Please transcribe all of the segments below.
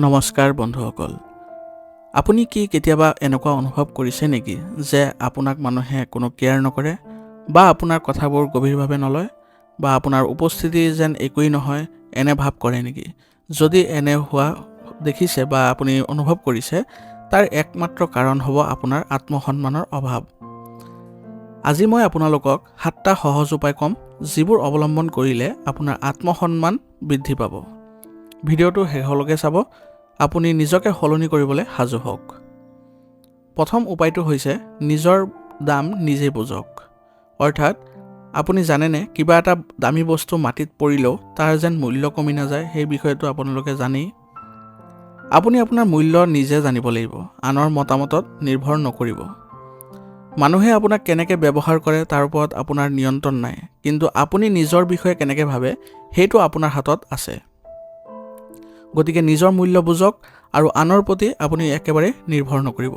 নমস্কাৰ বন্ধুসকল, আপুনি কি কেতিয়াবা এনেকুৱা অনুভৱ কৰিছে নেকি যে আপোনাক মানুহে কোনো কেয়াৰ নকৰে বা আপোনাৰ কথাবোৰ গভীৰভাৱে নলয় বা আপোনাৰ উপস্থিতি যেন একোৱেই নহয় এনে ভাৱ কৰে নেকি? যদি এনে হোৱা দেখিছে বা আপুনি অনুভৱ কৰিছে, তাৰ একমাত্ৰ কাৰণ হ'ব আপোনাৰ আত্মসন্মানৰ অভাৱ। আজি মই আপোনালোকক 7টা সহজ উপায় ক'ম, যিবোৰ অৱলম্বন কৰিলে আপোনাৰ আত্মসন্মান বৃদ্ধি পাব। ভিডিঅ'টো শেষলৈকে চাব, আপুনি নিজকে সলনি কৰিবলৈ সাজু হওক। প্ৰথম উপায়টো হৈছে নিজৰ দাম নিজে বুজক। অৰ্থাৎ আপুনি জানেনে কিবা এটা দামী বস্তু মাটিত পৰিলেও তাৰ যেন মূল্য কমি নাযায়, সেই বিষয়টো আপোনালোকে জানেই। আপুনি আপোনাৰ মূল্য নিজে জানিব লাগিব, আনৰ মতামতত নিৰ্ভৰ নকৰিব। মানুহে আপোনাক কেনেকৈ ব্যৱহাৰ কৰে তাৰ ওপৰত আপোনাৰ নিয়ন্ত্ৰণ নাই, কিন্তু আপুনি নিজৰ বিষয়ে কেনেকৈ ভাবে সেইটো আপোনাৰ হাতত আছে। গতিকে নিজৰ মূল্য বুজক আৰু আনৰ প্ৰতি আপুনি একেবাৰে নিৰ্ভৰ নকৰিব।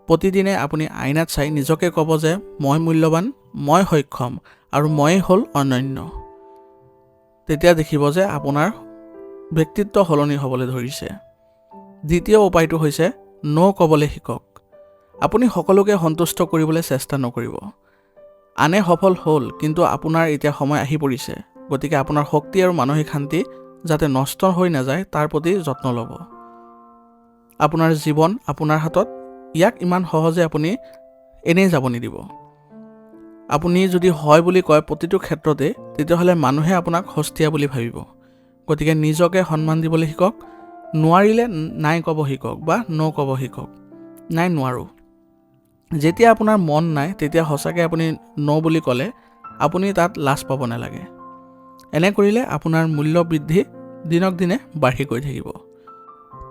প্ৰতিদিনে আপুনি আইনাত চাই নিজকে ক'ব যে মই মূল্যৱান, মই সক্ষম আৰু ময়েই হ'ল অনন্য। তেতিয়া দেখিব যে আপোনাৰ ব্যক্তিত্ব সলনি হ'বলৈ ধৰিছে। দ্বিতীয় উপায়টো হৈছে ন' ক'বলৈ শিকক। আপুনি সকলোকে সন্তুষ্ট কৰিবলৈ চেষ্টা নকৰিব। আনে সফল হ'ল, কিন্তু আপোনাৰ এতিয়া সময় আহি পৰিছে। গতিকে আপোনাৰ শক্তি আৰু মানসিক শান্তি যাতে নষ্ট হৈ নাযায় তাৰ প্ৰতি যত্ন ল'ব। আপোনাৰ জীৱন আপোনাৰ হাতত, ইয়াক ইমান সহজে আপুনি এনেই যাব নিদিব। আপুনি যদি হয় বুলি কয় প্ৰতিটো ক্ষেত্ৰতে, তেতিয়াহ'লে মানুহে আপোনাক সস্তীয়া বুলি ভাবিব। গতিকে নিজকে সন্মান দিবলৈ শিকক। নোৱাৰিলে নাই ক'ব শিকক বা ন' ক'ব শিকক। নাই, নোৱাৰোঁ। যেতিয়া আপোনাৰ মন নাই, তেতিয়া সঁচাকৈ আপুনি ন' বুলি ক'লে আপুনি তাত লাজ পাব নালাগে। এনে কৰিলে আপোনাৰ মূল্য বৃদ্ধি দিনক দিনে বাঢ়ি গৈ থাকিব।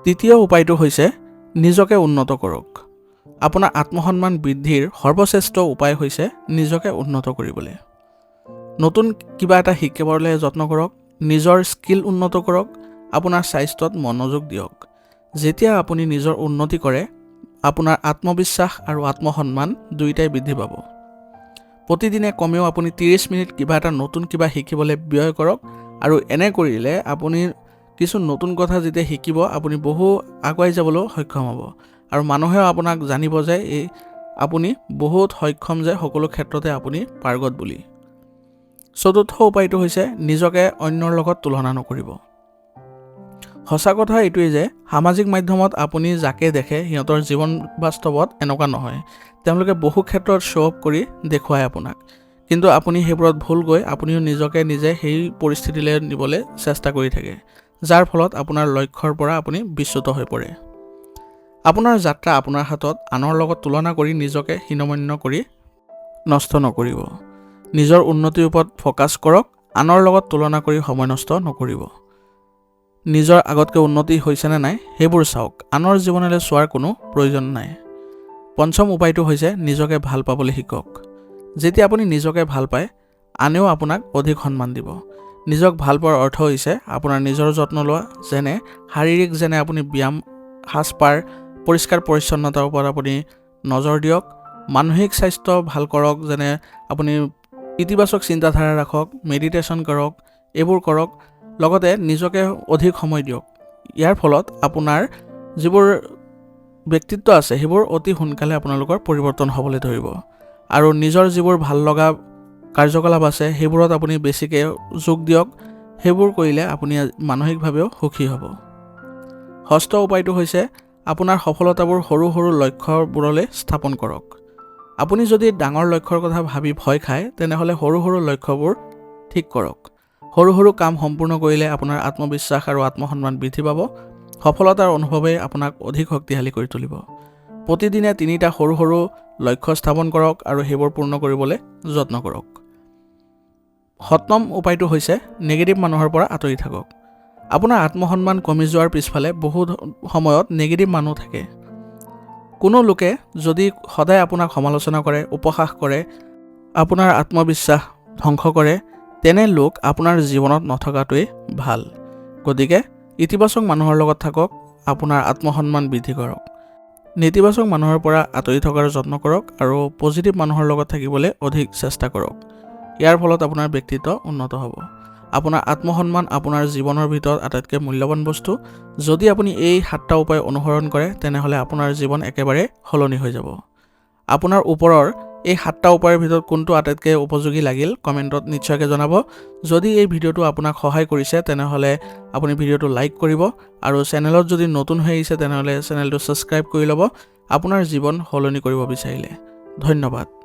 তৃতীয় উপায়টো হৈছে নিজকে উন্নত কৰক। আপোনাৰ আত্মসন্মান বৃদ্ধিৰ সৰ্বশ্ৰেষ্ঠ উপায় হৈছে নিজকে উন্নত কৰিবলৈ। নতুন কিবা এটা শিকিবলৈ যত্ন কৰক, নিজৰ স্কিল উন্নত কৰক, আপোনাৰ স্বাস্থ্যত মনোযোগ দিয়ক। যেতিয়া আপুনি নিজৰ উন্নতি কৰে, আপোনাৰ আত্মবিশ্বাস আৰু আত্মসন্মান দুয়োটাই বৃদ্ধি পাব। প্ৰতিদিনে কমেও আপুনি 30 মিনিট কিবা এটা নতুন কিবা শিকিবলৈ ব্যয় কৰক, আৰু এনে কৰিলে আপুনি কিছু নতুন কথা যেতিয়া শিকিব, আপুনি বহু আগুৱাই যাবলৈ সক্ষম হ'ব আৰু মানুহেও আপোনাক জানিব যে আপুনি বহুত সক্ষম, যে সকলো ক্ষেত্ৰতে আপুনি পাৰ্গত বুলি। চতুৰ্থ উপায়টো হৈছে নিজকে অন্যৰ লগত তুলনা নকৰিব। সঁচা কথা এইটোৱেই যে সামাজিক মাধ্যমত আপুনি যাকে দেখে সিহঁতৰ জীৱন বাস্তৱত এনেকুৱা নহয়। তেওঁলোকে বহু ক্ষেত্ৰত শ্ব' অফ কৰি দেখুৱায় আপোনাক, কিন্তু আপুনি সেইবোৰত ভুল গৈ আপুনিও নিজকে নিজে সেই পৰিস্থিতিলৈ নিবলৈ চেষ্টা কৰি থাকে, যাৰ ফলত আপোনাৰ লক্ষ্যৰ পৰা আপুনি বিচ্যুত হৈ পৰে। আপোনাৰ যাত্ৰা আপোনাৰ হাতত। আনৰ লগত তুলনা কৰি নিজকে হীনমন্য কৰি নষ্ট নকৰিব। নিজৰ উন্নতিৰ ওপৰত ফ'কাছ কৰক, আনৰ লগত তুলনা কৰি সময় নষ্ট নকৰিব। নিজৰ আগতকৈ উন্নতি হৈছেনে নাই সেইবোৰ চাওক, আনৰ জীৱনলৈ চোৱাৰ কোনো প্ৰয়োজন নাই। পঞ্চম উপায়টো হৈছে নিজকে ভাল পাবলৈ শিকক। যেতিয়া আপুনি নিজকে ভাল পায়, আনেও আপোনাক অধিক সন্মান দিব। নিজক ভাল পোৱাৰ অৰ্থ হৈছে আপোনাৰ নিজৰ যত্ন লোৱা, যেনে শাৰীৰিক, যেনে আপুনি ব্যায়াম, সাজপাৰ, পৰিষ্কাৰ পৰিচ্ছন্নতাৰ ওপৰত আপুনি নজৰ দিয়ক। মানসিক স্বাস্থ্য ভাল কৰক, যেনে আপুনি ইতিবাচক চিন্তাধাৰা ৰাখক, মেডিটেশ্যন কৰক, এইবোৰ কৰক। লগতে নিজকে অধিক সময় দিয়ক। ইয়াৰ ফলত আপোনাৰ যিবোৰ ব্যক্তিত্ব আছে সেইবোৰ অতি সোনকালে আপোনালোকৰ পৰিৱৰ্তন হ'বলৈ ধৰিব, আৰু নিজৰ যিবোৰ ভাল লগা কাৰ্যকলাপ আছে সেইবোৰত আপুনি বেছিকৈ যোগ দিয়ক। সেইবোৰ কৰিলে আপুনি মানসিকভাৱেও সুখী হ'ব। ষষ্ঠ উপায়টো হৈছে আপোনাৰ সফলতাবোৰ সৰু সৰু লক্ষ্যবোৰলৈ স্থাপন কৰক। আপুনি যদি ডাঙৰ লক্ষ্যৰ কথা ভাবি ভয় খায়, তেনেহ'লে সৰু সৰু লক্ষ্যবোৰ ঠিক কৰক। সৰু সৰু কাম সম্পূৰ্ণ কৰিলে আপোনাৰ আত্মবিশ্বাস আৰু আত্মসন্মান বৃদ্ধি পাব। সফলতাৰ অনুভৱে আপোনাক অধিক শক্তিশালী কৰি তুলিব। প্ৰতিদিনে 3টা সৰু সৰু লক্ষ্য স্থাপন কৰক আৰু সেইবোৰ পূৰ্ণ কৰিবলৈ যত্ন কৰক। সপ্তম উপায়টো হৈছে নেগেটিভ মানুহৰ পৰা আঁতৰি থাকক। আপোনাৰ আত্মসন্মান কমি যোৱাৰ পিছফালে বহুত সময়ত নেগেটিভ মানুহ থাকে। কোনো লোকে যদি সদায় আপোনাক সমালোচনা কৰে, উপহাস কৰে, আপোনাৰ আত্মবিশ্বাস ধ্বংস কৰে, তেনে লোক আপোনাৰ জীৱনত নথকাটোৱেই ভাল। গতিকে ইতিবাচক মানুহৰ লগত থাকক, আপোনাৰ আত্মসন্মান বৃদ্ধি কৰক। নেতিবাচক মানুহৰ পৰা আঁতৰি থকাৰ যত্ন কৰক আৰু পজিটিভ মানুহৰ লগত থাকিবলৈ অধিক চেষ্টা কৰক। ইয়াৰ ফলত আপোনাৰ ব্যক্তিত্ব উন্নত হ'ব। আপোনাৰ আত্মসন্মান আপোনাৰ জীৱনৰ ভিতৰত আটাইতকৈ মূল্যৱান বস্তু। যদি আপুনি এই 7টা উপায় অনুসৰণ কৰে তেনেহ'লে আপোনাৰ জীৱন একেবাৰে সলনি হৈ যাব। আপোনাৰ ওপৰৰ এই 7টা উপায়ৰ ভিতৰত কোনটো আটাইতকৈ উপযোগী লাগিল কমেণ্টত নিশ্চয়কৈ জনাব। যদি এই ভিডিঅ'টো আপোনাক সহায় কৰিছে তেনেহ'লে আপুনি ভিডিঅ'টো লাইক কৰিব আৰু চেনেলত যদি নতুন হৈ আহিছে তেনেহ'লে চেনেলটো ছাবস্ক্ৰাইব কৰি ল'ব আপোনাৰ জীৱন সলনি কৰিব বিচাৰিলে। ধন্যবাদ।